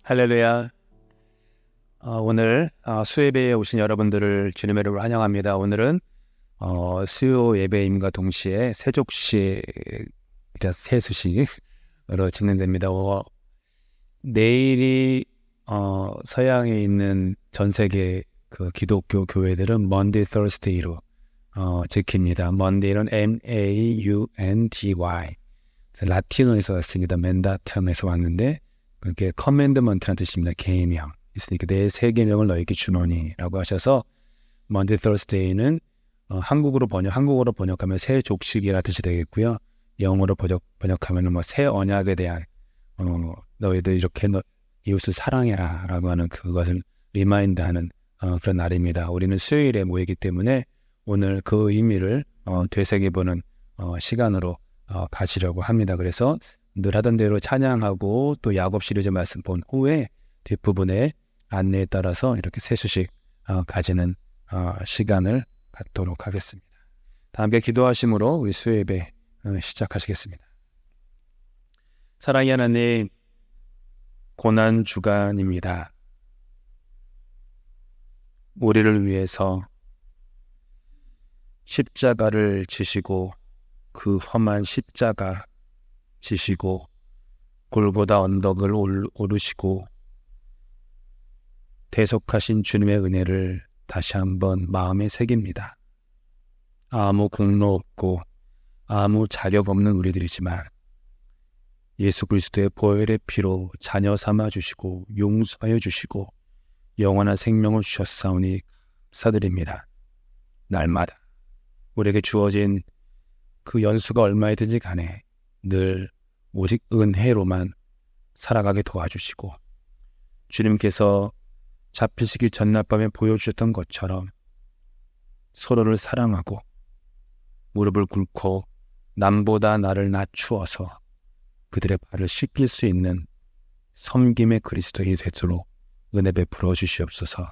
할렐루야. 오늘 수예배에 오신 여러분들을 주님의 이름으로 환영합니다. 오늘은 수요 예배임과 동시에 세족식, 세수식으로 진행됩니다. 내일이 서양에 있는 전 세계 그 기독교 교회들은 Monday, Thursday로 지킵니다. Monday는 M-A-U-N-D-Y. 라틴어에서 왔습니다. 맨다텀에서 왔는데 그게 커맨드먼트라는 뜻입니다. 계명. 있으니까 내 세 계명을 너에게 주노니라고 하셔서 Monday, Thursday는 한국어로 번역하면 새 족식이라 뜻이 되겠고요. 영어로 번역하면 새 언약에 대한 너희들 이렇게 이웃을 사랑해라라고 하는 그것을 리마인드하는 그런 날입니다. 우리는 수요일에 모이기 때문에 오늘 그 의미를 되새겨보는 시간으로 가시려고 합니다. 그래서 늘 하던 대로 찬양하고 또 야곱 시리즈 말씀 본 후에 뒷부분의 안내에 따라서 이렇게 세수식 가지는 시간을 갖도록 하겠습니다. 다 함께 기도하심으로 우리 수요 예배 시작하시겠습니다. 사랑의 하나님, 고난 주간입니다. 우리를 위해서 십자가를 지시고 그 험한 십자가 지시고 골고다 언덕을 오르시고 대속하신 주님의 은혜를 다시 한번 마음에 새깁니다. 아무 공로 없고 아무 자격 없는 우리들이지만 예수 그리스도의 보혈의 피로 자녀 삼아 주시고 용서하여 주시고 영원한 생명을 주셨사오니 감사드립니다. 날마다 우리에게 주어진 그 연수가 얼마이든지 간에 늘 오직 은혜로만 살아가게 도와주시고 주님께서 잡히시기 전날밤에 보여주셨던 것처럼 서로를 사랑하고 무릎을 꿇고 남보다 나를 낮추어서 그들의 발을 씻길 수 있는 섬김의 그리스도인이 되도록 은혜 베풀어 주시옵소서.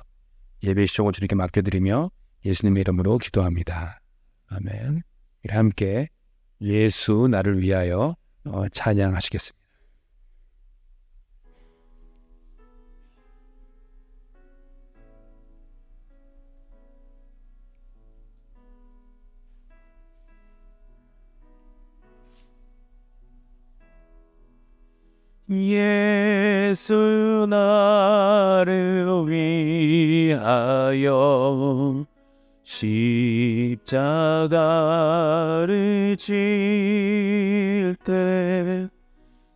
예배 시종을 주님께 맡겨드리며 예수님의 이름으로 기도합니다. 아멘. 함께 예수 나를 위하여 찬양하시겠습니다. 예수 나를 위하여 십자가를 질 때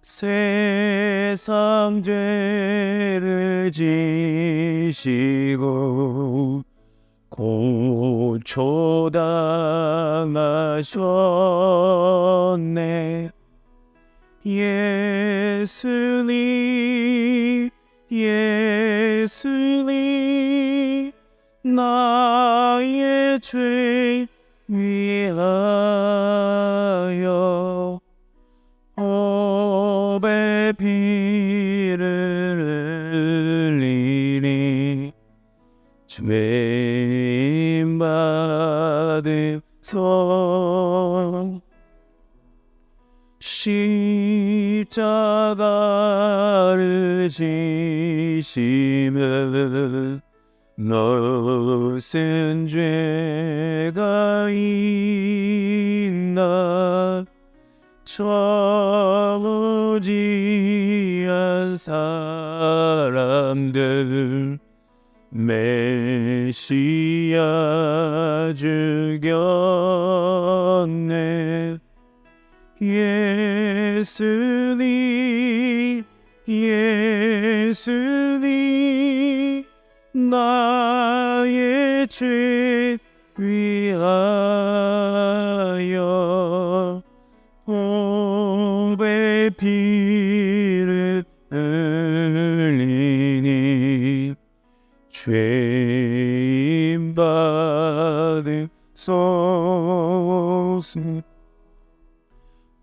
세상 죄를 지시고 고초당하셨네. 예수님 나의 죄 위하여 업의 피를 흘리니 죄인 받으소. 십자가를 지시면 무슨 죄가 있나. 저무지한 사람들 메시아 죽였네. 예수님 나의 죄 위하여 업의 피를 흘리니 죄인 받으소서.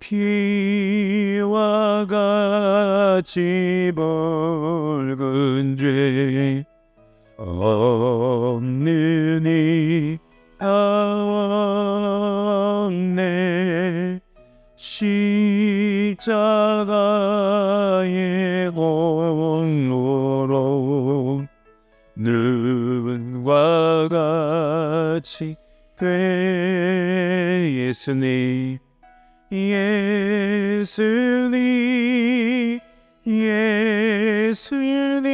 피와 같이 붉은 죄 없느니 아왔네. 십자가를 십자가의 공로로 눈과 같이 돼 예수님, 예수님, 예수님,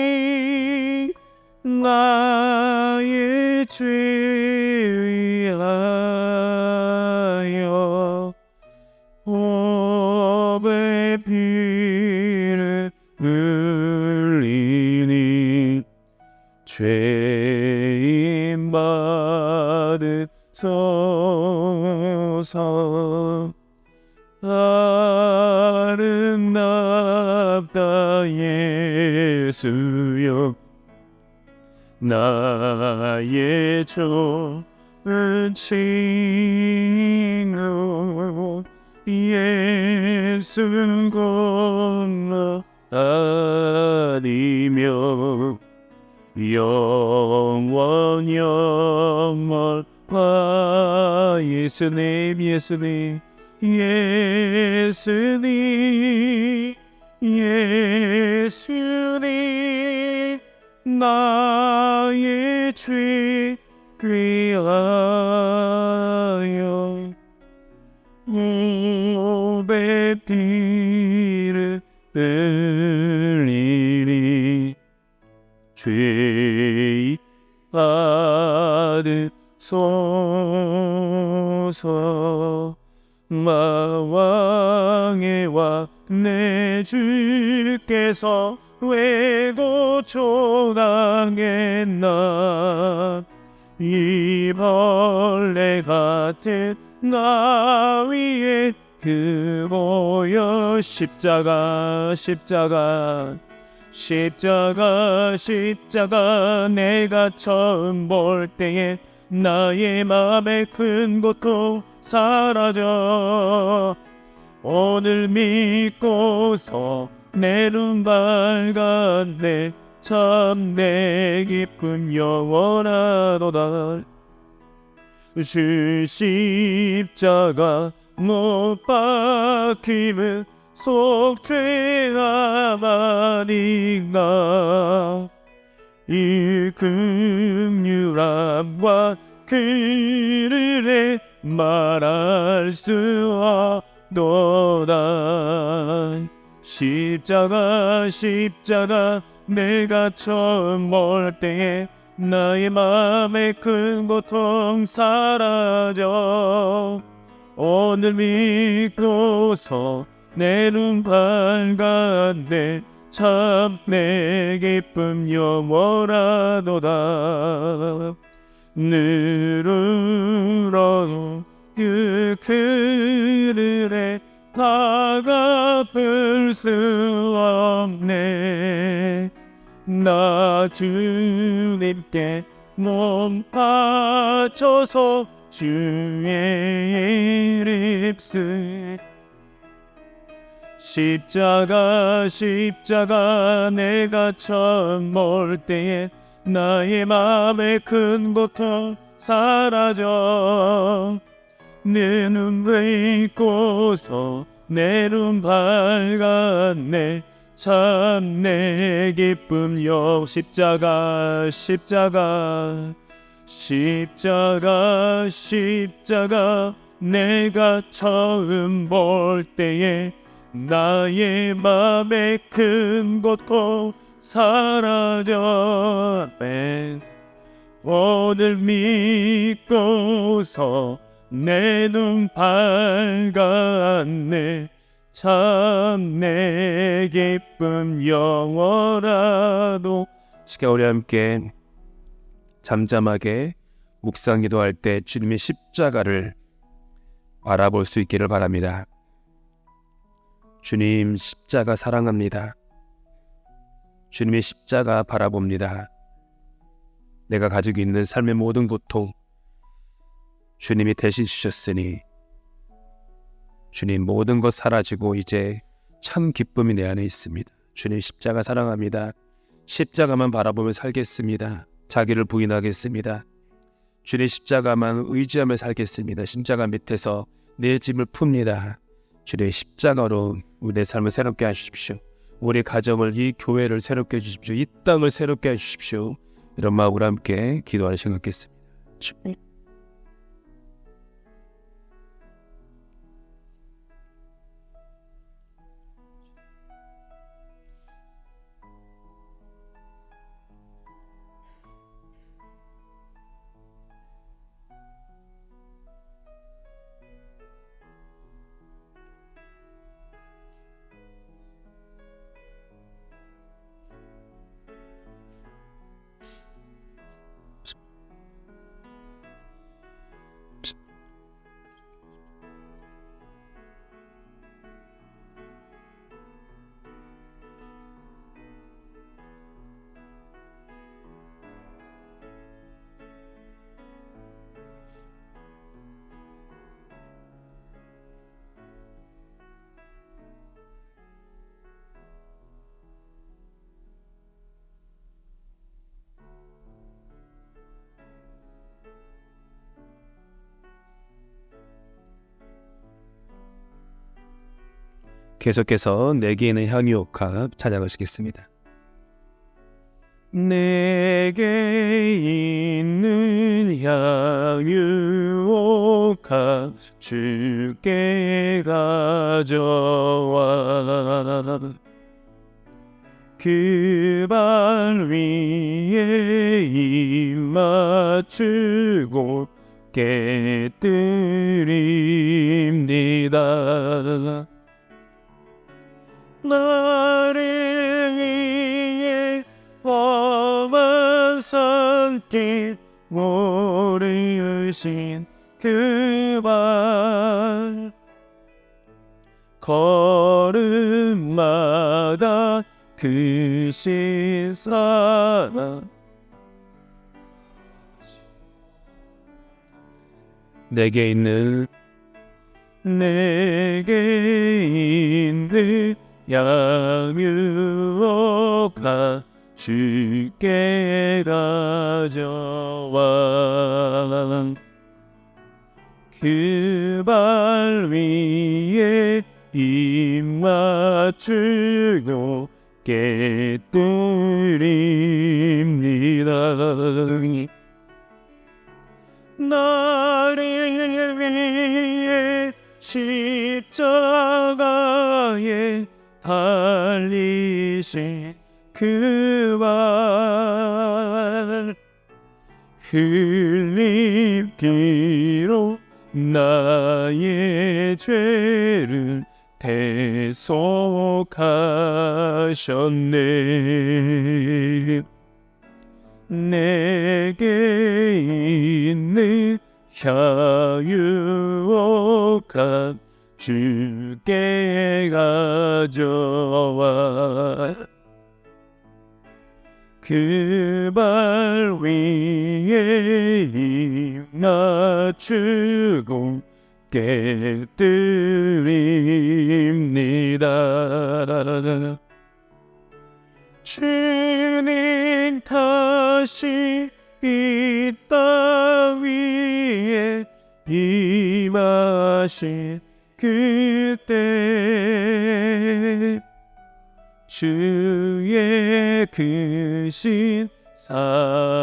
나의 죄 위하여 보배 피를 흘리니 죄인 받으소서. 아름답다 예수여, 나의 좋은 친구, 예수는 공로 아니며 영원 영원과 예수님, 예수님, 예수님, 예수님, 나의 죄 위하여 보배 피를 흘리니 죄 받으소서. 마왕의 왕 내 주께서 왜 고초당했나, 이 벌레 같은 나 위에 그 보여 십자가, 십자가, 십자가, 십자가. 내가 처음 볼 때에 나의 맘의 큰 고통 사라져. 오늘 믿고서 내 눈 밝았네. 참 내 기쁨 영원하도다. 주 십자가 못 박힘은 속죄가 아닌가. 이 긍휼함과 그를 해 말할 수 없도다. 십자가, 십자가. 내가 처음 볼 때에 나의 맘의 큰 고통 사라져. 오늘 믿고서 내 눈 밝았네. 참 내 기쁨 영원하도다. 늘으로 그 그늘에 다 갚을 수 없네. 나 주님께 몸 바쳐서 주의 이름 쓰. 십자가, 십자가. 내가 처음 볼 때에 나의 맘의 큰 고통 사라져. 내 눈 감고서 내 눈 밝았네. 참 내 기쁨 십자가, 십자가, 십자가, 십자가. 내가 처음 볼 때에 나의 맘의 큰 고통 사라져. 아멘. 오늘 믿고서 내 눈 밝았네. 참 내 기쁨 영원하도. 시간 우리 함께 잠잠하게 묵상기도할 때 주님의 십자가를 바라볼 수 있기를 바랍니다. 주님 십자가 사랑합니다. 주님의 십자가 바라봅니다. 내가 가지고 있는 삶의 모든 고통 주님이 대신 주셨으니 주님 모든 것 사라지고 이제 참 기쁨이 내 안에 있습니다. 주님 십자가 사랑합니다. 십자가만 바라보며 살겠습니다. 자기를 부인하겠습니다. 주님 십자가만 의지하며 살겠습니다. 십자가 밑에서 내 짐을 풉니다. 주의 십자가로 우리의 삶을 새롭게 하십시오. 우리 가정을, 이 교회를 새롭게 해주십시오. 이 땅을 새롭게 해주십시오. 이런 마음으로 함께 기도하는 시간 갖겠습니다. 계속해서 내게 있는 향유옥합 찾아가시겠습니다. 내게 있는 향유옥합 주께 가져와 그 발 위에 입 맞추고 깨뜨립니다. 나를 위해 험한 산길 모르신 그 발 걸음마다 크신 사랑 내게 있는 양육옥합 주께 가져와 그 발 위에 입 맞추고 깨뜨립니다. 나를 위해 십자가에 달리신 그 발 흘림기로 나의 죄를 대속하셨네. 내게 있는 향유옥합 주께 가져와 그 발 위에 입 맞추고 깨뜨립니다. 주님 다시 이 땅 위에 임하신 그때 주의 크신 사랑으로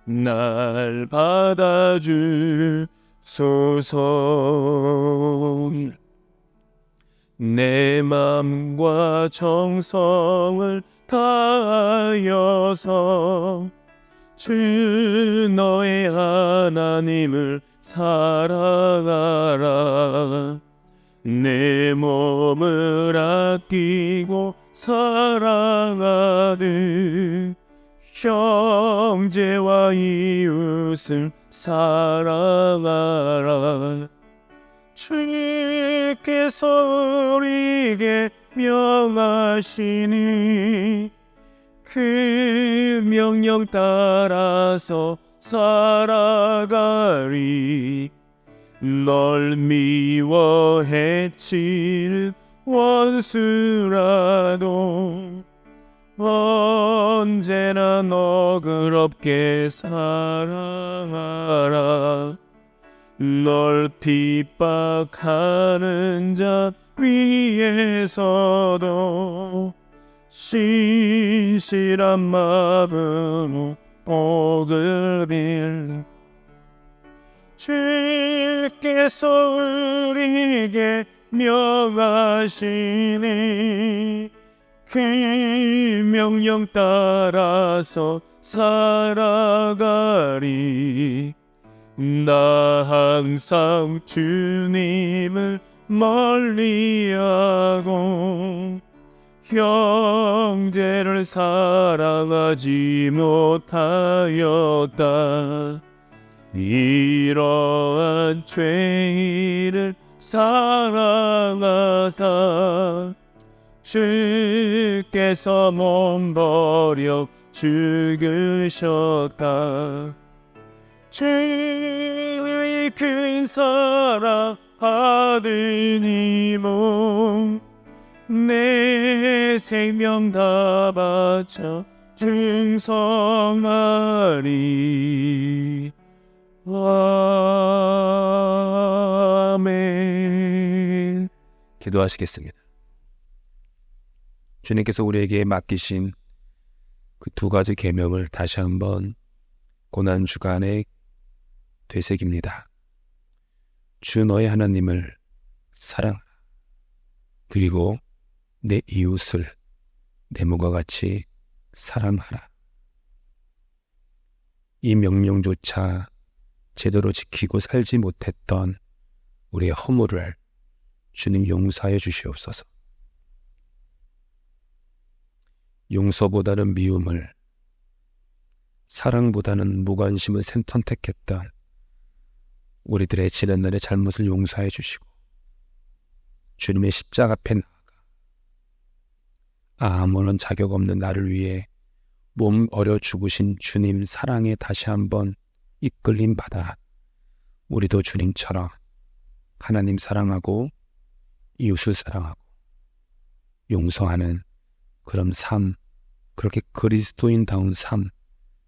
날 받아주소서. 내 맘과 정성을 다하여서 주 너의 하나님을 사랑하라. 내 몸을 아끼고 사랑하듯 형제와 이웃을 사랑하라. 주께서 우리에게 명하시니 그 명령 따라서 살아가리. 널 미워 해치는 원수라도 언제나 너그럽게 사랑하라. 널 핍박하는 자 위에서도 신실한 마음으로 복을 빌 주께서 우리에게 명하시니 그 명령 따라서 살아가리. 나 항상 주님을 멀리하고 형제를 사랑하지 못하였다. 이러한 죄인을 사랑하사 주께서 몸버려 죽으셨다. 주의 큰 사랑 받으니 내 생명 다 바쳐 충성하리. 아멘. 기도하시겠습니다. 주님께서 우리에게 맡기신 그 두 가지 계명을 다시 한번 고난주간에 되새깁니다. 주 너의 하나님을 사랑하라. 그리고 내 이웃을 내 몸과 같이 사랑하라. 이 명령조차 제대로 지키고 살지 못했던 우리의 허물을 주님 용서하여 주시옵소서. 용서보다는 미움을, 사랑보다는 무관심을 선택했던 우리들의 지난날의 잘못을 용서해 주시고 주님의 십자가 앞에 나아가 아무런 자격 없는 나를 위해 몸 어려 죽으신 주님 사랑에 다시 한번 이끌림 받아 우리도 주님처럼 하나님 사랑하고 이웃을 사랑하고 용서하는 그런 삶, 그렇게 그리스도인다운 삶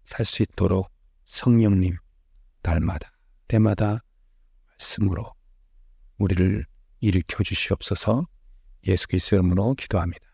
살 수 있도록 성령님 날마다 때마다 말씀으로 우리를 일으켜 주시옵소서. 예수 그리스도의 이름으로 기도합니다.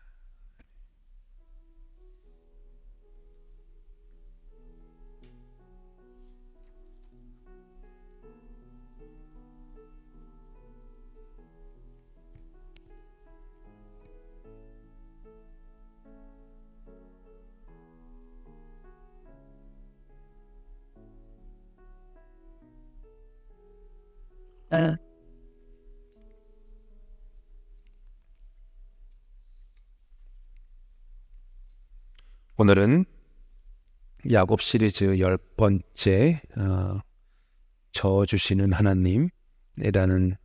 오늘은 야곱 시리즈 10번째 저주시는 하나님이라는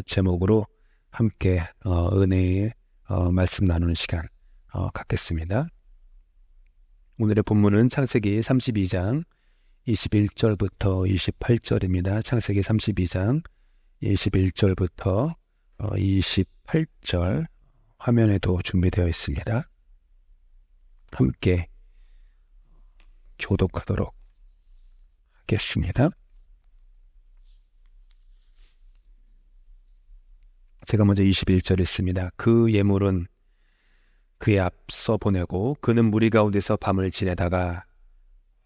제목으로 함께 은혜의 말씀 나누는 시간 갖겠습니다. 오늘의 본문은 창세기 32장 21절부터 28절입니다. 창세기 32장 21절부터 28절 화면에도 준비되어 있습니다. 함께 교독하도록 하겠습니다. 제가 먼저 21절 읽습니다. 그 예물은 그의 앞서 보내고 그는 무리 가운데서 밤을 지내다가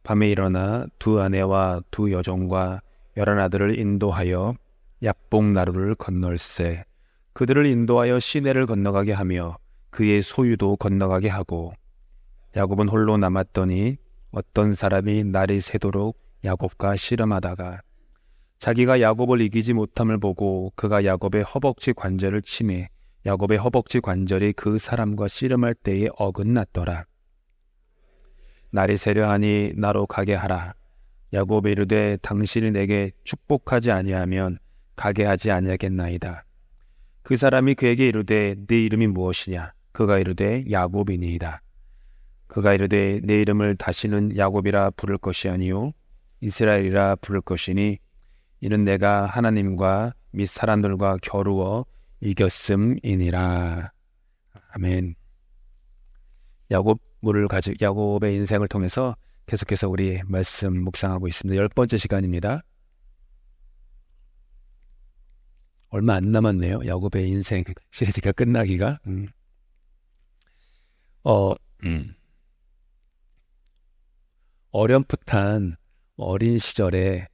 밤에 일어나 두 아내와 두 여종과 11아들을 인도하여 야복 나루를 건널세 그들을 인도하여 시내를 건너가게 하며 그의 소유도 건너가게 하고 야곱은 홀로 남았더니 어떤 사람이 날이 새도록 야곱과 씨름하다가 자기가 야곱을 이기지 못함을 보고 그가 야곱의 허벅지 관절을 치매 야곱의 허벅지 관절이 그 사람과 씨름할 때에 어긋났더라. 날이 새려하니 나로 가게 하라. 야곱이 이르되 당신이 내게 축복하지 아니하면 가게 하지 아니하겠나이다. 그 사람이 그에게 이르되 네 이름이 무엇이냐? 그가 이르되 야곱이니이다. 그가 이르되 내 이름을 다시는 야곱이라 부를 것이 아니요 이스라엘이라 부를 것이니 이는 내가 하나님과 및 사람들과 겨루어 이겼음이니라. 아멘. 야곱의 인생을 통해서 계속해서 우리 말씀 묵상하고 있습니다. 10번째 시간입니다. 얼마 안 남았네요. 야곱의 인생 시리즈가 끝나기가. 어렴풋한 어린 시절에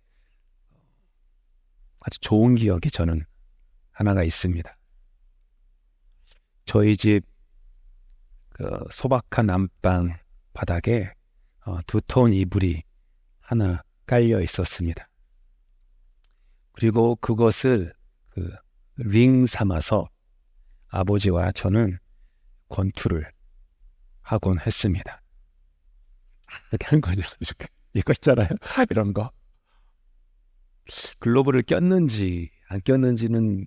아주 좋은 기억이 저는 하나가 있습니다. 저희 집 소박한 안방 바닥에 두터운 이불이 하나 깔려 있었습니다. 그리고 그것을 링 삼아서 아버지와 저는 권투를 하곤 했습니다. 이렇게 하는 거죠. 이거 있잖아요. 이런 거. 글로브를 꼈는지 안 꼈는지는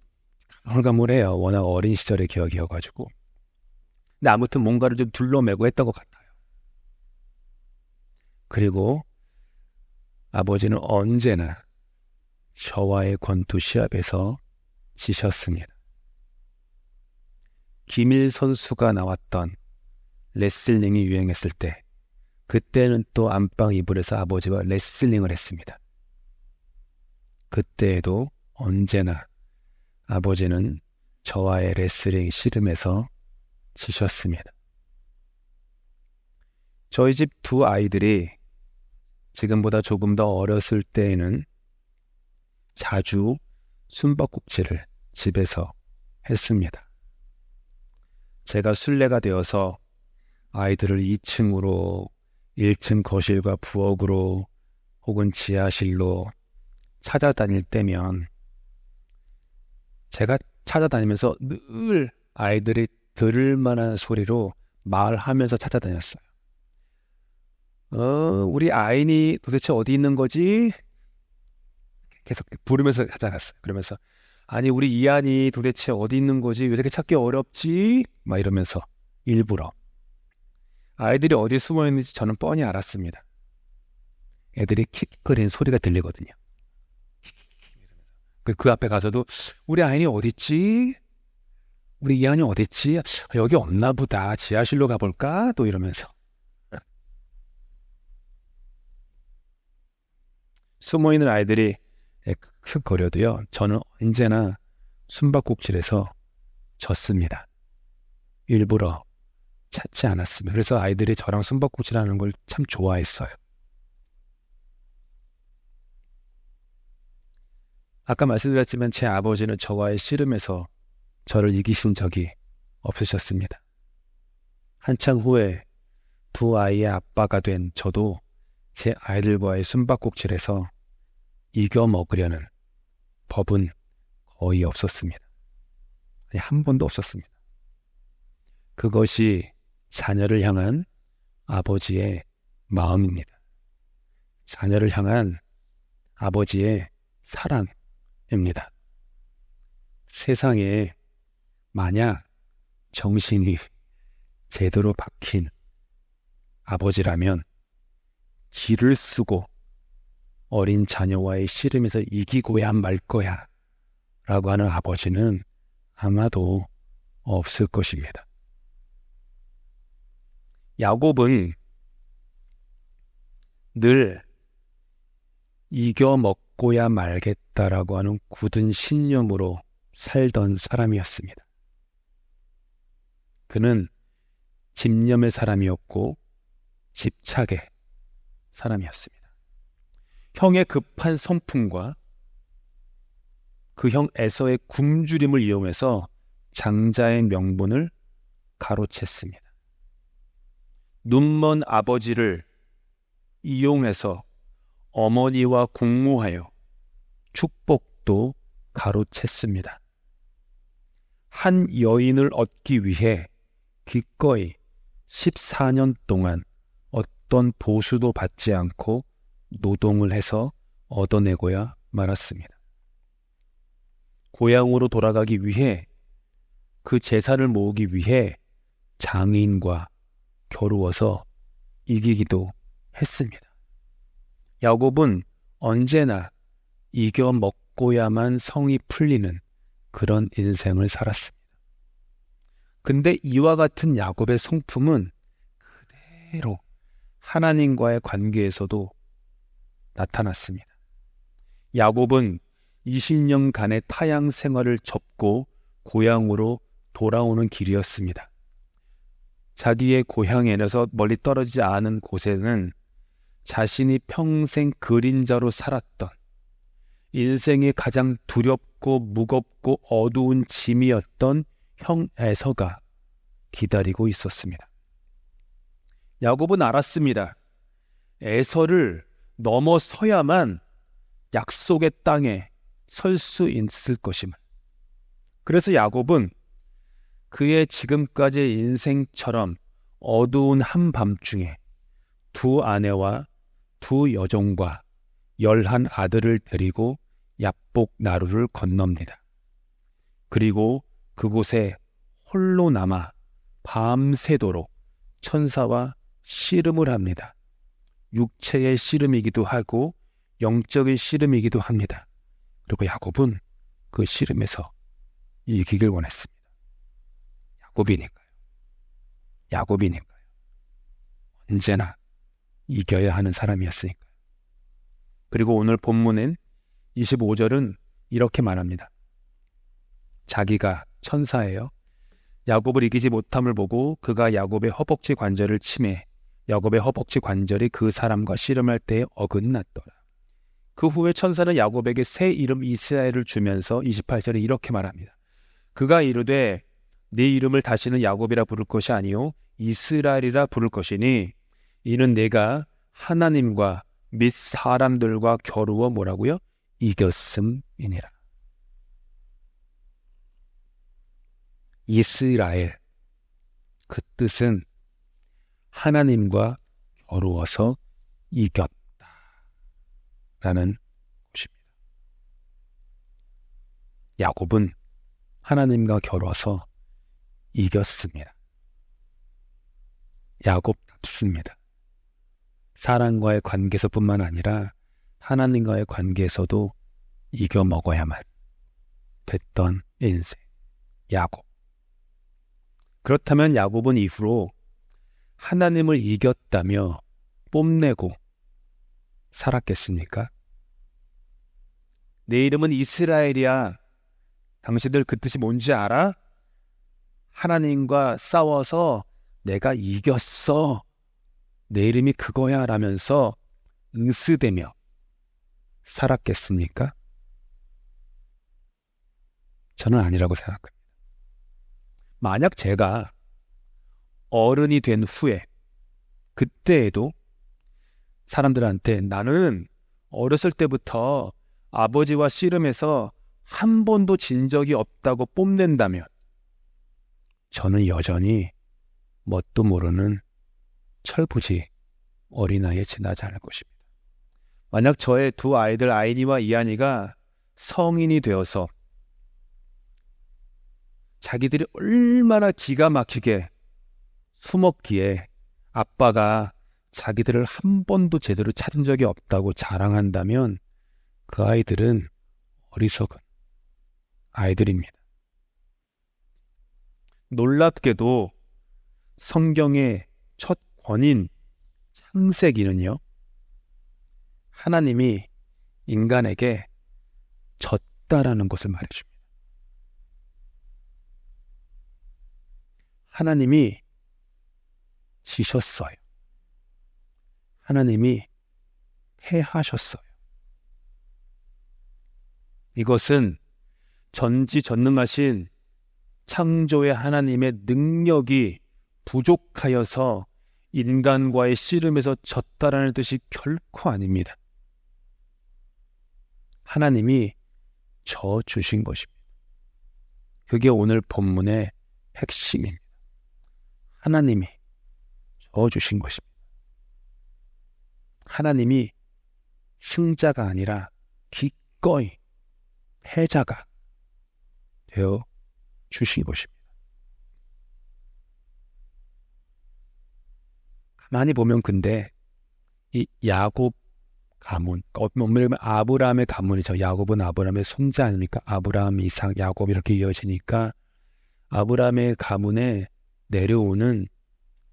가물가물해요. 워낙 어린 시절의 기억이어가지고. 근데 아무튼 뭔가를 좀 둘러매고 했던 것 같아요. 그리고 아버지는 언제나 저와의 권투 시합에서 지셨습니다. 김일 선수가 나왔던 레슬링이 유행했을 때 그때는 또 안방 이불에서 아버지와 레슬링을 했습니다. 그때에도 언제나 아버지는 저와의 레슬링 씨름에서 지셨습니다. 저희 집 두 아이들이 지금보다 조금 더 어렸을 때에는 자주 숨바꼭질을 집에서 했습니다. 제가 술래가 되어서 아이들을 2층으로 1층 거실과 부엌으로 혹은 지하실로 찾아다닐 때면 제가 찾아다니면서 늘 아이들이 들을 만한 소리로 말하면서 찾아다녔어요. 우리 아인이 도대체 어디 있는 거지? 계속 부르면서 찾아갔어요. 그러면서 아니 우리 이한이 도대체 어디 있는 거지? 왜 이렇게 찾기 어렵지? 막 이러면서 일부러 아이들이 어디 숨어 있는지 저는 뻔히 알았습니다. 애들이 킥거리는 소리가 들리거든요. 그 앞에 가서도 우리 아인이 어디 있지? 우리 이한이 어디 있지? 여기 없나 보다. 지하실로 가볼까? 또 이러면서 숨어있는 아이들이 헥헥거려도요. 저는 언제나 숨바꼭질에서 졌습니다. 일부러 찾지 않았습니다. 그래서 아이들이 저랑 숨바꼭질하는 걸 참 좋아했어요. 아까 말씀드렸지만 제 아버지는 저와의 씨름에서 저를 이기신 적이 없으셨습니다. 한창 후에 두 아이의 아빠가 된 저도 제 아이들과의 숨바꼭질에서 이겨 먹으려는 법은 거의 없었습니다. 아니, 한 번도 없었습니다. 그것이 자녀를 향한 아버지의 마음입니다. 자녀를 향한 아버지의 사랑입니다. 세상에 만약 정신이 제대로 박힌 아버지라면 기를 쓰고 어린 자녀와의 씨름에서 이기고야 말 거야 라고 하는 아버지는 아마도 없을 것입니다. 야곱은 늘 이겨 먹고야 말겠다라고 하는 굳은 신념으로 살던 사람이었습니다. 그는 집념의 사람이었고 집착의 사람이었습니다. 형의 급한 성품과 그 형 에서의 굶주림을 이용해서 장자의 명분을 가로챘습니다. 눈먼 아버지를 이용해서 어머니와 공모하여 축복도 가로챘습니다. 한 여인을 얻기 위해 기꺼이 14년 동안 어떤 보수도 받지 않고 노동을 해서 얻어내고야 말았습니다. 고향으로 돌아가기 위해 그 재산을 모으기 위해 장인과 겨루어서 이기기도 했습니다. 야곱은 언제나 이겨 먹고야만 성이 풀리는 그런 인생을 살았습니다. 근데 이와 같은 야곱의 성품은 그대로 하나님과의 관계에서도 나타났습니다. 야곱은 20년간의 타향 생활을 접고 고향으로 돌아오는 길이었습니다. 자기의 고향에서 멀리 떨어지지 않은 곳에는 자신이 평생 그림자로 살았던 인생의 가장 두렵고 무겁고 어두운 짐이었던 형 에서가 기다리고 있었습니다. 야곱은 알았습니다. 에서를 넘어서야만 약속의 땅에 설 수 있을 것임을. 그래서 야곱은 그의 지금까지의 인생처럼 어두운 한밤중에 두 아내와 두 여종과 11 아들을 데리고 야복 나루를 건넙니다. 그리고 그곳에 홀로 남아 밤새도록 천사와 씨름을 합니다. 육체의 씨름이기도 하고 영적인 씨름이기도 합니다. 그리고 야곱은 그 씨름에서 이기길 원했습니다. 야곱이니까요. 언제나 이겨야 하는 사람이었으니까요. 그리고 오늘 본문엔 25절은 이렇게 말합니다. 자기가 천사예요. 야곱을 이기지 못함을 보고 그가 야곱의 허벅지 관절을 치매 야곱의 허벅지 관절이 그 사람과 씨름할 때에 어긋났더라. 그 후에 천사는 야곱에게 새 이름 이스라엘을 주면서 28절에 이렇게 말합니다. 그가 이르되 네 이름을 다시는 야곱이라 부를 것이 아니요 이스라엘이라 부를 것이니 이는 내가 하나님과 및 사람들과 겨루어 뭐라고요? 이겼음이니라. 이스라엘, 그 뜻은 하나님과 겨루어서 이겼다라는 것입니다. 야곱은 하나님과 겨루어서 이겼습니다. 야곱답습니다. 사람과의 관계에서뿐만 아니라 하나님과의 관계에서도 이겨 먹어야만 됐던 인생, 야곱. 그렇다면 야곱은 이후로 하나님을 이겼다며 뽐내고 살았겠습니까? 내 이름은 이스라엘이야. 당신들 그 뜻이 뭔지 알아? 하나님과 싸워서 내가 이겼어. 내 이름이 그거야 라면서 으스대며 살았겠습니까? 저는 아니라고 생각합니다. 만약 제가 어른이 된 후에 그때에도 사람들한테 나는 어렸을 때부터 아버지와 씨름해서 한 번도 진 적이 없다고 뽐낸다면 저는 여전히 뭣도 모르는 철부지 어린아이에 지나지 않을 것입니다. 만약 저의 두 아이들 아이니와 이한이가 성인이 되어서 자기들이 얼마나 기가 막히게 숨었기에 아빠가 자기들을 한 번도 제대로 찾은 적이 없다고 자랑한다면 그 아이들은 어리석은 아이들입니다. 놀랍게도 성경의 첫 권인 창세기는요, 하나님이 인간에게 졌다라는 것을 말해줍니다. 하나님이 지셨어요. 하나님이 패하셨어요. 이것은 전지전능하신 창조의 하나님의 능력이 부족하여서 인간과의 씨름에서 졌다라는 뜻이 결코 아닙니다. 하나님이 져주신 것입니다. 그게 오늘 본문의 핵심입니다. 하나님이 져주신 것입니다. 하나님이 승자가 아니라 기꺼이 패자가 되어 주신 것입니다. 가만히 보면 근데 이 야곱 가문, 엄밀히 아브라함의 가문이죠. 야곱은 아브라함의 손자 아닙니까? 아브라함, 이삭, 야곱 이렇게 이어지니까 아브라함의 가문에 내려오는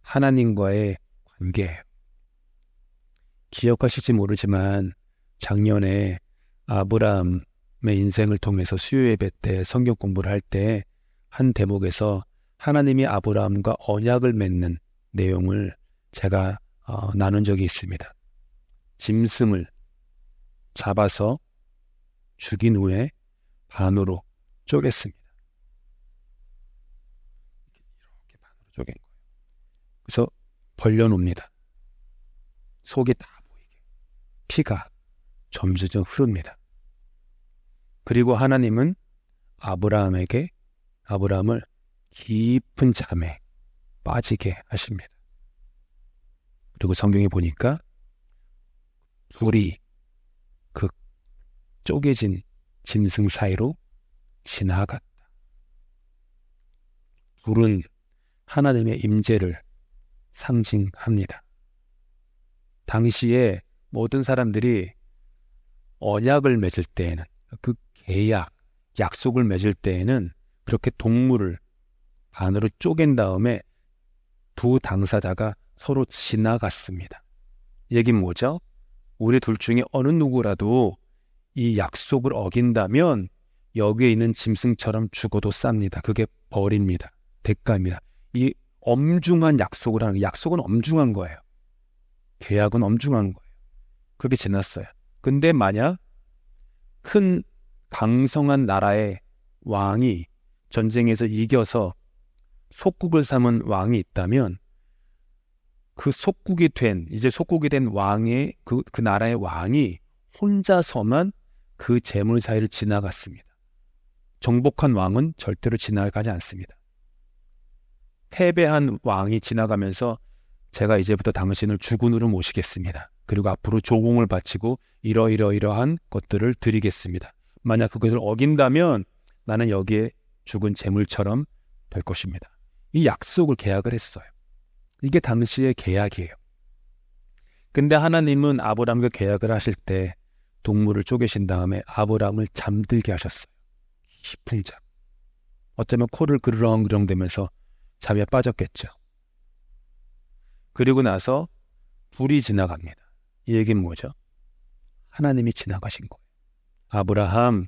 하나님과의 관계예요. 기억하실지 모르지만 작년에 아브라함 인생을 통해서 수요 예배 때 성경 공부를 할 때 한 대목에서 하나님이 아브라함과 언약을 맺는 내용을 제가 나눈 적이 있습니다. 짐승을 잡아서 죽인 후에 반으로 쪼갰습니다. 이렇게 반으로 쪼갠 거예요. 그래서 벌려놓습니다. 속이 다 보이게. 피가 점점 흐릅니다. 그리고 하나님은 아브라함을 깊은 잠에 빠지게 하십니다. 그리고 성경에 보니까 불이 그 쪼개진 짐승 사이로 지나갔다. 불은 하나님의 임재를 상징합니다. 당시에 모든 사람들이 언약을 맺을 때에는, 그 계약, 약속을 맺을 때에는 그렇게 동물을 반으로 쪼갠 다음에 두 당사자가 서로 지나갔습니다. 얘기는 뭐죠? 우리 둘 중에 어느 누구라도 이 약속을 어긴다면 여기에 있는 짐승처럼 죽어도 쌉니다. 그게 벌입니다. 대가입니다. 이 엄중한 약속을 하는, 약속은 엄중한 거예요. 계약은 엄중한 거예요. 그렇게 지났어요. 근데 만약 큰 강성한 나라의 왕이 전쟁에서 이겨서 속국을 삼은 왕이 있다면 그 속국이 된 왕의 그 나라의 왕이 혼자서만 그 재물 사이를 지나갔습니다. 정복한 왕은 절대로 지나가지 않습니다. 패배한 왕이 지나가면서 제가 이제부터 당신을 주군으로 모시겠습니다. 그리고 앞으로 조공을 바치고 이러이러한 것들을 드리겠습니다. 만약 그것을 어긴다면 나는 여기에 죽은 재물처럼 될 것입니다. 이 약속을 계약을 했어요. 이게 당시의 계약이에요. 근데 하나님은 아브라함과 계약을 하실 때 동물을 쪼개신 다음에 아브라함을 잠들게 하셨어요. 깊은 잠. 어쩌면 코를 그르렁그렁 대면서 잠에 빠졌겠죠. 그리고 나서 불이 지나갑니다. 이 얘기는 뭐죠? 하나님이 지나가신 거예요. 아브라함,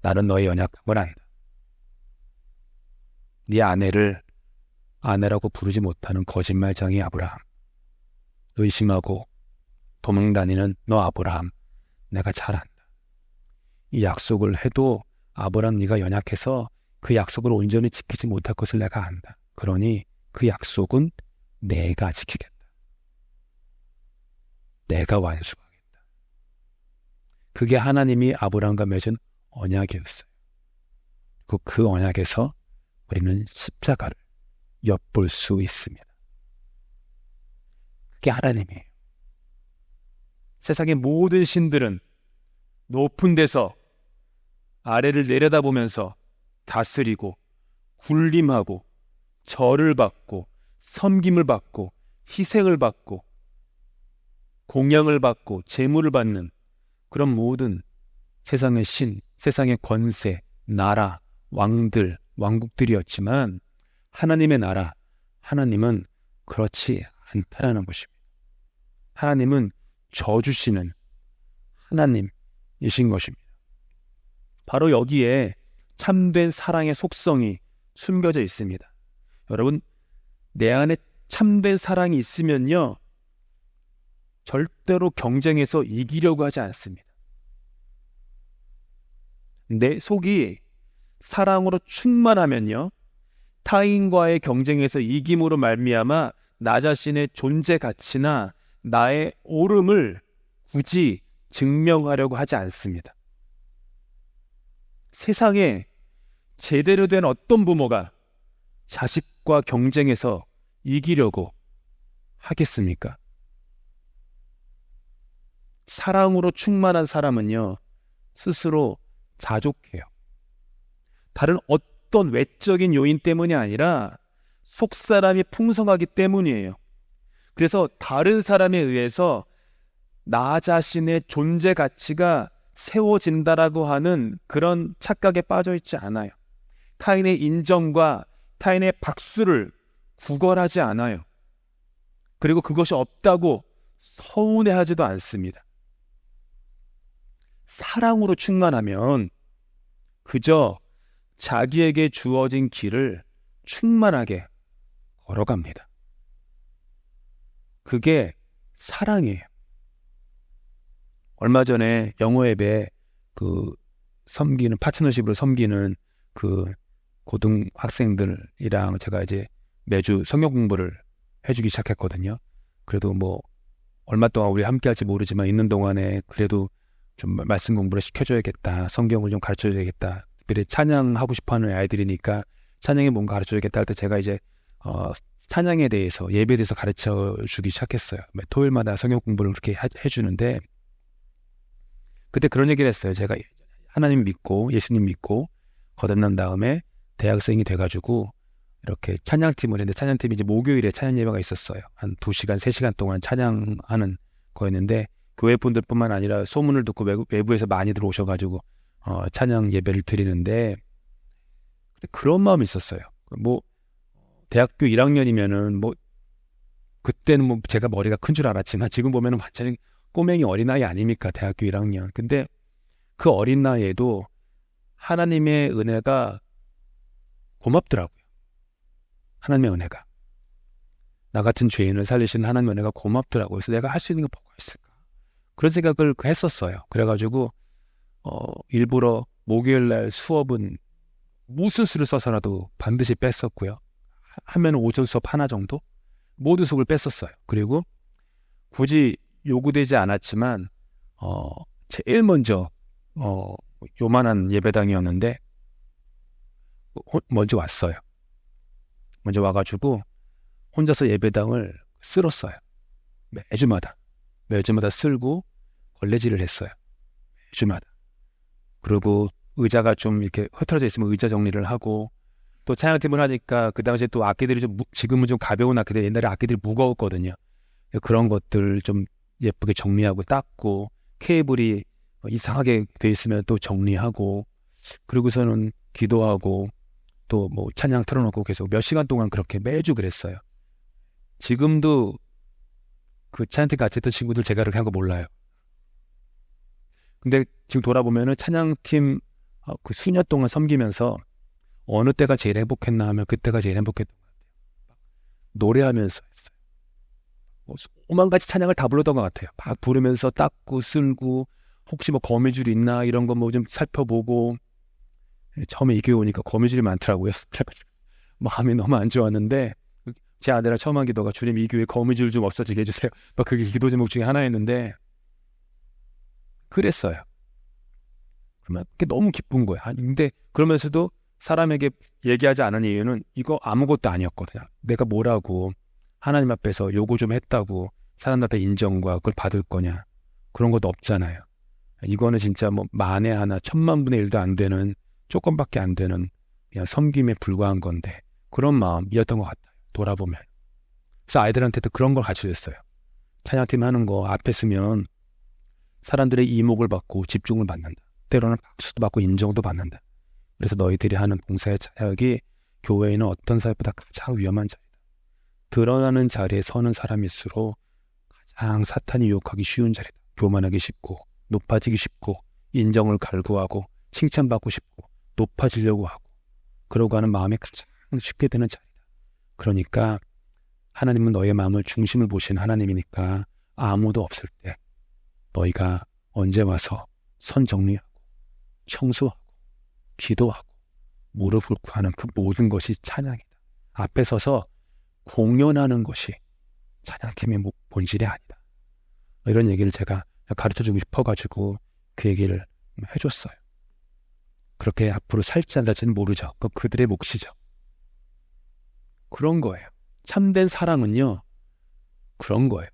나는 너의 언약함을 안다. 네 아내를 아내라고 부르지 못하는 거짓말장이 아브라함. 의심하고 도망다니는 너 아브라함, 내가 잘 안다. 이 약속을 해도 아브라함 네가 연약해서 그 약속을 온전히 지키지 못할 것을 내가 안다. 그러니 그 약속은 내가 지키겠다. 내가 완수하겠다. 그게 하나님이 아브라함과 맺은 언약이었어요. 그 언약에서 우리는 십자가를 엿볼 수 있습니다. 그게 하나님이에요. 세상의 모든 신들은 높은 데서 아래를 내려다보면서 다스리고 군림하고 절을 받고 섬김을 받고 희생을 받고 공양을 받고 제물을 받는 그런 모든 세상의 신, 세상의 권세, 나라, 왕들, 왕국들이었지만 하나님의 나라, 하나님은 그렇지 않다라는 것입니다. 하나님은 저주시는 하나님이신 것입니다. 바로 여기에 참된 사랑의 속성이 숨겨져 있습니다. 여러분, 내 안에 참된 사랑이 있으면요, 절대로 경쟁에서 이기려고 하지 않습니다. 내 속이 사랑으로 충만하면요, 타인과의 경쟁에서 이김으로 말미암아 나 자신의 존재 가치나 나의 옳음을 굳이 증명하려고 하지 않습니다. 세상에 제대로 된 어떤 부모가 자식과 경쟁해서 이기려고 하겠습니까? 사랑으로 충만한 사람은요, 스스로 자족해요. 다른 어떤 외적인 요인 때문이 아니라 속사람이 풍성하기 때문이에요. 그래서 다른 사람에 의해서 나 자신의 존재 가치가 세워진다라고 하는 그런 착각에 빠져 있지 않아요. 타인의 인정과 타인의 박수를 구걸하지 않아요. 그리고 그것이 없다고 서운해하지도 않습니다. 사랑으로 충만하면 그저 자기에게 주어진 길을 충만하게 걸어갑니다. 그게 사랑이에요. 얼마 전에 영어 앱에 섬기는 파트너십으로 섬기는 고등학생들이랑 제가 이제 매주 성경 공부를 해주기 시작했거든요. 그래도 얼마 동안 우리 함께 할지 모르지만 있는 동안에 그래도 좀 말씀 공부를 시켜줘야겠다. 성경을 좀 가르쳐줘야겠다. 특별히 찬양하고 싶어하는 아이들이니까 찬양에 뭔가 가르쳐줘야겠다 할 때 제가 이제 찬양에 대해서 예배에 대해서 가르쳐주기 시작했어요. 토요일마다 성경 공부를 그렇게 해주는데 그때 그런 얘기를 했어요. 제가 하나님 믿고 예수님 믿고 거듭난 다음에 대학생이 돼가지고 이렇게 찬양팀을 했는데 찬양팀이 이제 목요일에 찬양 예배가 있었어요. 한 2시간, 3시간 동안 찬양하는 거였는데 교회 분들뿐만 아니라 소문을 듣고 외부에서 많이들 오셔가지고 찬양 예배를 드리는데 그런 마음이 있었어요. 대학교 1학년이면은 그때는 제가 머리가 큰 줄 알았지만 지금 보면은 완전히 꼬맹이 어린아이 아닙니까? 대학교 1학년. 근데 그 어린 나이에도 하나님의 은혜가 고맙더라고요. 하나님의 은혜가. 나 같은 죄인을 살리시는 하나님의 은혜가 고맙더라고요. 그래서 내가 할 수 있는 게 뭐가 있을까? 그런 생각을 했었어요. 그래가지고 일부러 목요일날 수업은 무슨 수를 써서라도 반드시 뺐었고요. 하면 오전 수업 하나 정도? 모든 수업을 뺐었어요. 그리고 굳이 요구되지 않았지만 제일 먼저 요만한 예배당이었는데 먼저 왔어요. 먼저 와가지고 혼자서 예배당을 쓸었어요. 매주마다 쓸고 걸레질을 했어요. 매주마다. 그리고 의자가 좀 이렇게 흐트러져 있으면 의자 정리를 하고 또 찬양팀을 하니까 그 당시에 또 악기들이 지금은 좀 가벼운 악기들, 옛날에 악기들이 무거웠거든요. 그런 것들 좀 예쁘게 정리하고 닦고 케이블이 이상하게 돼 있으면 또 정리하고 그리고서는 기도하고 또 찬양 틀어놓고 계속 몇 시간 동안 그렇게 매주 그랬어요. 지금도 그 찬양팀 같이 했던 친구들 제가 그렇게 한 거 몰라요. 근데 지금 돌아보면은 찬양팀 그 수년 동안 섬기면서 어느 때가 제일 행복했나 하면 그때가 제일 행복했던 것 같아요. 노래하면서 했어요. 오만 가지 찬양을 다 불렀던 것 같아요. 막 부르면서 닦고 쓸고 혹시 거미줄 있나 이런 거 좀 살펴보고 처음에 이 교회 오니까 거미줄이 많더라고요. 마음이 너무 안 좋았는데 제 아내랑 처음 한 기도가 주님 이 교회 거미줄 좀 없어지게 해주세요. 그게 기도 제목 중에 하나였는데 그랬어요. 그러면 그게 너무 기쁜 거야. 근데 그러면서도 사람에게 얘기하지 않은 이유는 이거 아무것도 아니었거든요. 내가 뭐라고 하나님 앞에서 요구 좀 했다고 사람들한테 인정과 그걸 받을 거냐. 그런 것도 없잖아요. 이거는 진짜 만에 하나 1000만분의 1도 안 되는 조금밖에 안 되는 그냥 섬김에 불과한 건데 그런 마음이었던 것 같아요. 돌아보면. 그래서 아이들한테도 그런 걸 가르쳐줬어요. 찬양팀 하는 거 앞에 서면 사람들의 이목을 받고 집중을 받는다. 때로는 박수도 받고 인정도 받는다. 그래서 너희들이 하는 봉사의 사역이 교회에는 어떤 사역보다 가장 위험한 자리다. 드러나는 자리에 서는 사람일수록 가장 사탄이 유혹하기 쉬운 자리다. 교만하기 쉽고 높아지기 쉽고 인정을 갈구하고 칭찬받고 싶고 높아지려고 하고 그러고 하는 마음이 가장 쉽게 되는 자리다. 그러니까 하나님은 너의 마음을 중심을 보시는 하나님이니까 아무도 없을 때 너희가 언제 와서 선 정리하고 청소하고 기도하고 무릎 꿇고 하는 그 모든 것이 찬양이다. 앞에 서서 공연하는 것이 찬양팀의 본질이 아니다. 이런 얘기를 제가 가르쳐주고 싶어가지고 그 얘기를 해줬어요. 그렇게 앞으로 살지 안 살지는 모르죠. 그들의 몫이죠. 그런 거예요. 참된 사랑은요. 그런 거예요.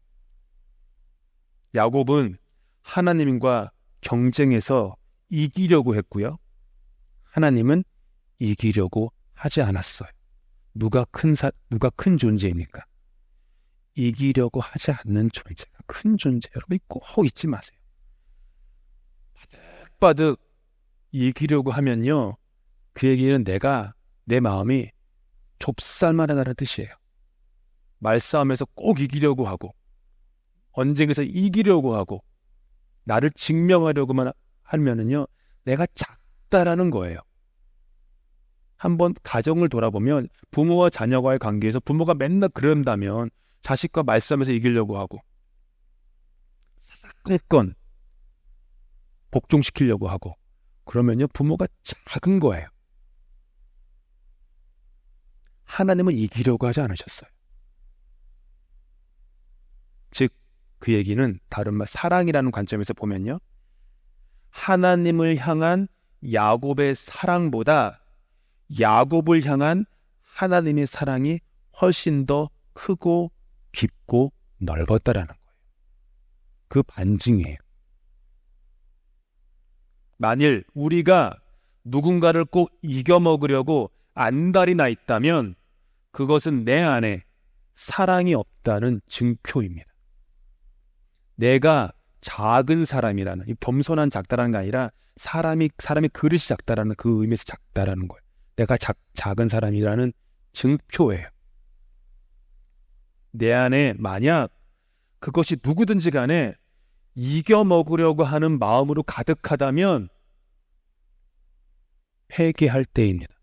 야곱은 하나님과 경쟁해서 이기려고 했고요. 하나님은 이기려고 하지 않았어요. 누가 큰 존재입니까? 이기려고 하지 않는 존재가 큰 존재. 여러분 꼭 잊지 마세요. 바득바득 이기려고 하면요. 그 얘기는 내 마음이 좁쌀만하다는 뜻이에요. 말싸움에서 꼭 이기려고 하고 언쟁에서 이기려고 하고 나를 증명하려고만 하면은요, 내가 작다라는 거예요. 한번 가정을 돌아보면 부모와 자녀와의 관계에서 부모가 맨날 그런다면 자식과 말싸움에서 이기려고 하고 사사건건 복종시키려고 하고 그러면요, 부모가 작은 거예요. 하나님은 이기려고 하지 않으셨어요. 즉, 그 얘기는 다른 말 사랑이라는 관점에서 보면요, 하나님을 향한 야곱의 사랑보다 야곱을 향한 하나님의 사랑이 훨씬 더 크고 깊고 넓었다라는 거예요. 그 반증이에요. 만일 우리가 누군가를 꼭 이겨먹으려고 안달이 나 있다면 그것은 내 안에 사랑이 없다는 증표입니다. 내가 작은 사람이라는, 이 겸손한 작다라는 게 아니라 사람이 그릇이 작다라는 그 의미에서 작다라는 거예요. 내가 작은 사람이라는 증표예요. 내 안에 만약 그것이 누구든지 간에 이겨먹으려고 하는 마음으로 가득하다면 회개할 때입니다.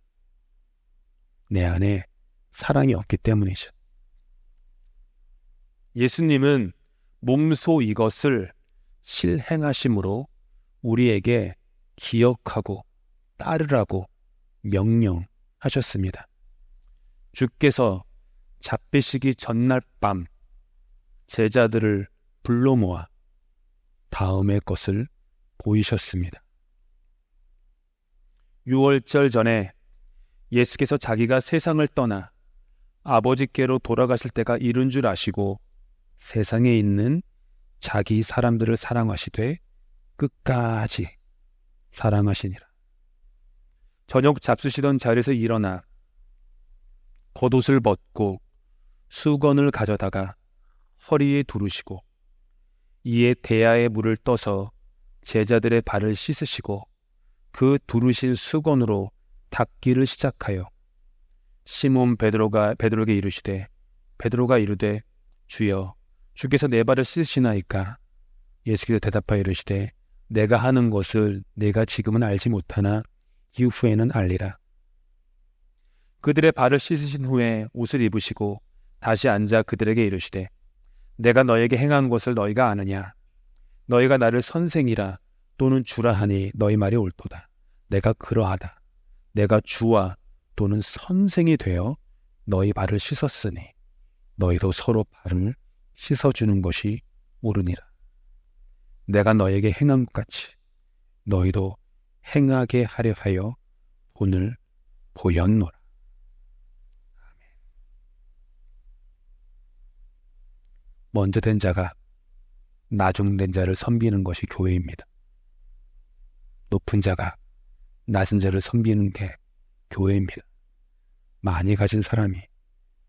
내 안에 사랑이 없기 때문이죠. 예수님은 몸소 이것을 실행하심으로 우리에게 기억하고 따르라고 명령하셨습니다. 주께서 잡히시기 전날 밤 제자들을 불러 모아 다음의 것을 보이셨습니다. 유월절 전에 예수께서 자기가 세상을 떠나 아버지께로 돌아가실 때가 이른 줄 아시고 세상에 있는 자기 사람들을 사랑하시되 끝까지 사랑하시니라. 저녁 잡수시던 자리에서 일어나 겉옷을 벗고 수건을 가져다가 허리에 두르시고 이에 대야에 물을 떠서 제자들의 발을 씻으시고 그 두르신 수건으로 닦기를 시작하여 시몬 베드로에게 이르시되 베드로가 이르되 주여 주께서 내 발을 씻으시나이까? 예수께서 대답하여 이르시되 내가 하는 것을 내가 지금은 알지 못하나 이후에는 알리라. 그들의 발을 씻으신 후에 옷을 입으시고 다시 앉아 그들에게 이르시되 내가 너에게 행한 것을 너희가 아느냐? 너희가 나를 선생이라 또는 주라 하니 너희 말이 옳도다. 내가 그러하다. 내가 주와 또는 선생이 되어 너희 발을 씻었으니 너희도 서로 발을 씻어주는 것이 옳으니라. 내가 너에게 행한 것 같이 너희도 행하게 하려 하여 본을 보였노라. 아멘. 먼저 된 자가 나중된 자를 섬기는 것이 교회입니다. 높은 자가 낮은 자를 섬기는 게 교회입니다. 많이 가진 사람이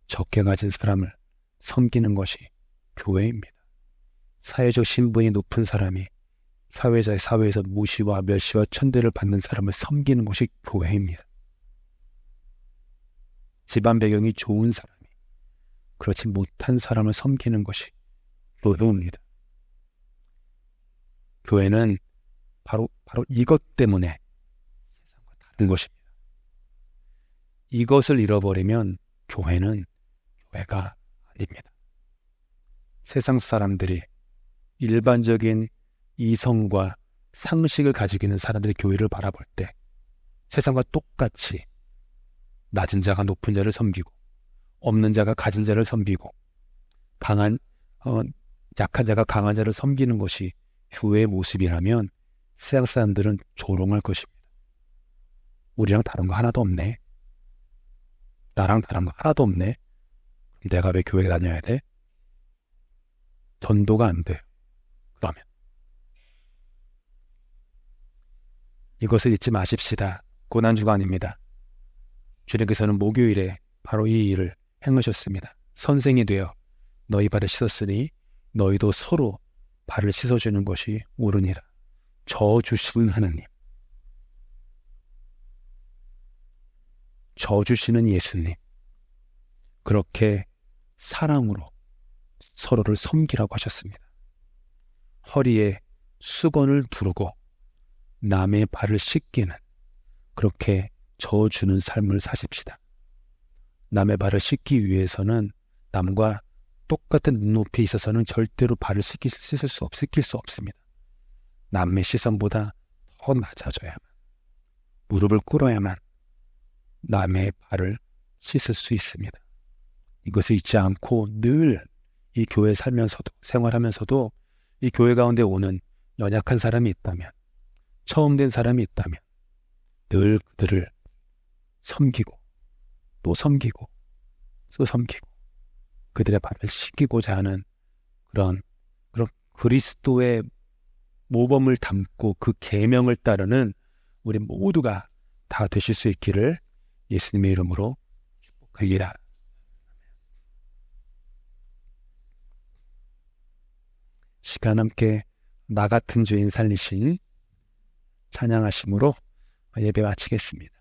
적게 가진 사람을 섬기는 것이 교회입니다. 사회적 신분이 높은 사람이 사회에서 무시와 멸시와 천대를 받는 사람을 섬기는 것이 교회입니다. 집안 배경이 좋은 사람이 그렇지 못한 사람을 섬기는 것이 교회입니다. 교회는 바로 이것 때문에 세상과 다른 것입니다. 이것을 잃어버리면 교회는 교회가 아닙니다. 세상 사람들이 일반적인 이성과 상식을 가지고 있는 사람들이 교회를 바라볼 때 세상과 똑같이 낮은 자가 높은 자를 섬기고 없는 자가 가진 자를 섬기고 약한 자가 강한 자를 섬기는 것이 교회의 모습이라면 세상 사람들은 조롱할 것입니다. 우리랑 다른 거 하나도 없네. 나랑 다른 거 하나도 없네. 내가 왜 교회 다녀야 돼? 전도가 안 돼요. 그러면 이것을 잊지 마십시다. 고난주가 아닙니다. 주님께서는 목요일에 바로 이 일을 행하셨습니다. 선생이 되어 너희 발을 씻었으니 너희도 서로 발을 씻어주는 것이 옳으니라. 저 주시는 하나님, 저 주시는 예수님, 그렇게 사랑으로 서로를 섬기라고 하셨습니다. 허리에 수건을 두르고 남의 발을 씻기는, 그렇게 저어주는 삶을 사십시다. 남의 발을 씻기 위해서는 남과 똑같은 눈높이에 있어서는 절대로 발을 씻길 수 없습니다. 남의 시선보다 더 낮아져야만, 무릎을 꿇어야만 남의 발을 씻을 수 있습니다. 이것을 잊지 않고 늘 이 교회 살면서도, 생활하면서도 이 교회 가운데 오는 연약한 사람이 있다면, 처음 된 사람이 있다면 늘 그들을 섬기고 또 섬기고 또 섬기고 그들의 발을 씻기고자 하는 그런 그리스도의 모범을 담고 그 계명을 따르는 우리 모두가 다 되실 수 있기를 예수님의 이름으로 축복하리라. 시간 함께 나 같은 죄인 살리신 찬양하심으로 예배 마치겠습니다.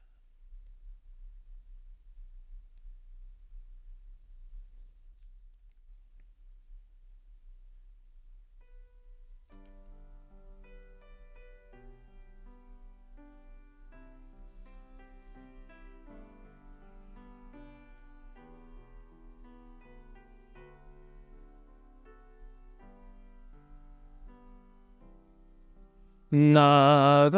나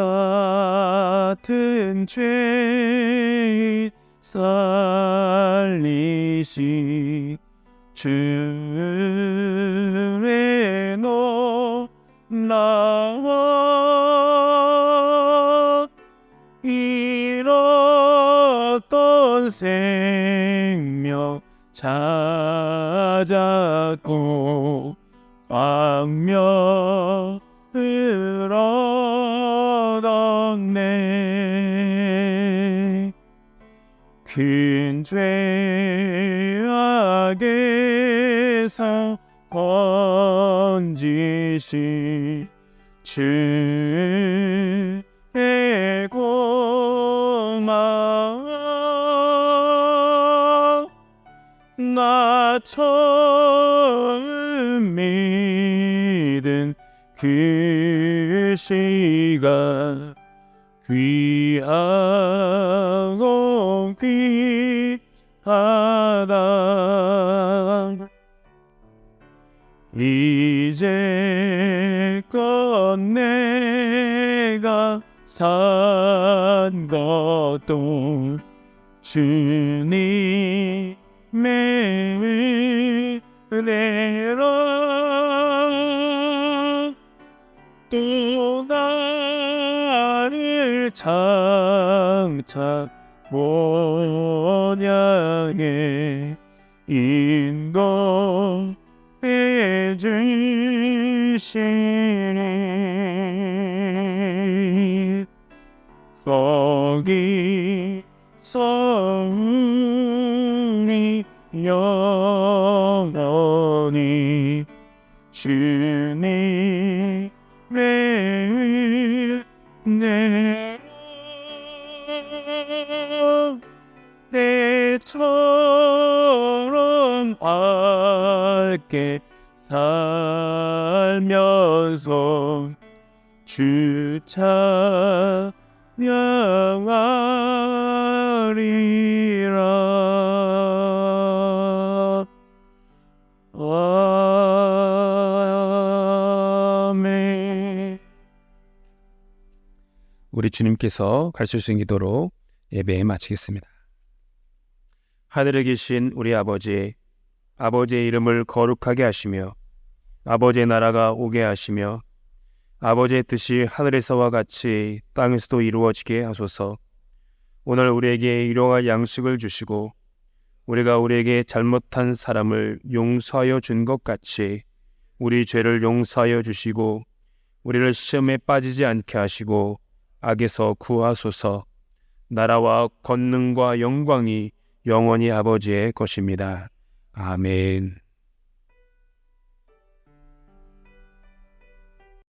같은 죄인 살리시 주의 놀라워 잃었던 생명 찾았고 광명을 얻었네. 큰 죄악에서 건지시 주의 고마워. 나 처음 믿은 그 시간 귀하고 귀하다. 이제껏 내가 산 것도 주님의 은혜로 또 나를 장차 본향에 인도해 주시니 거기서 우리 영원히 주님의 은혜로 때처럼 밝게 살면서 주 찬양하리라. 아멘. 우리 주님께서 가르쳐 주신 기도로 예배 마치겠습니다. 하늘에 계신 우리 아버지, 아버지의 이름을 거룩하게 하시며 아버지의 나라가 오게 하시며 아버지의 뜻이 하늘에서와 같이 땅에서도 이루어지게 하소서. 오늘 우리에게 일용할 양식을 주시고 우리가 우리에게 잘못한 사람을 용서하여 준 것 같이 우리 죄를 용서하여 주시고 우리를 시험에 빠지지 않게 하시고 악에서 구하소서. 나라와 권능과 영광이 영원히 아버지의 것입니다. 아멘.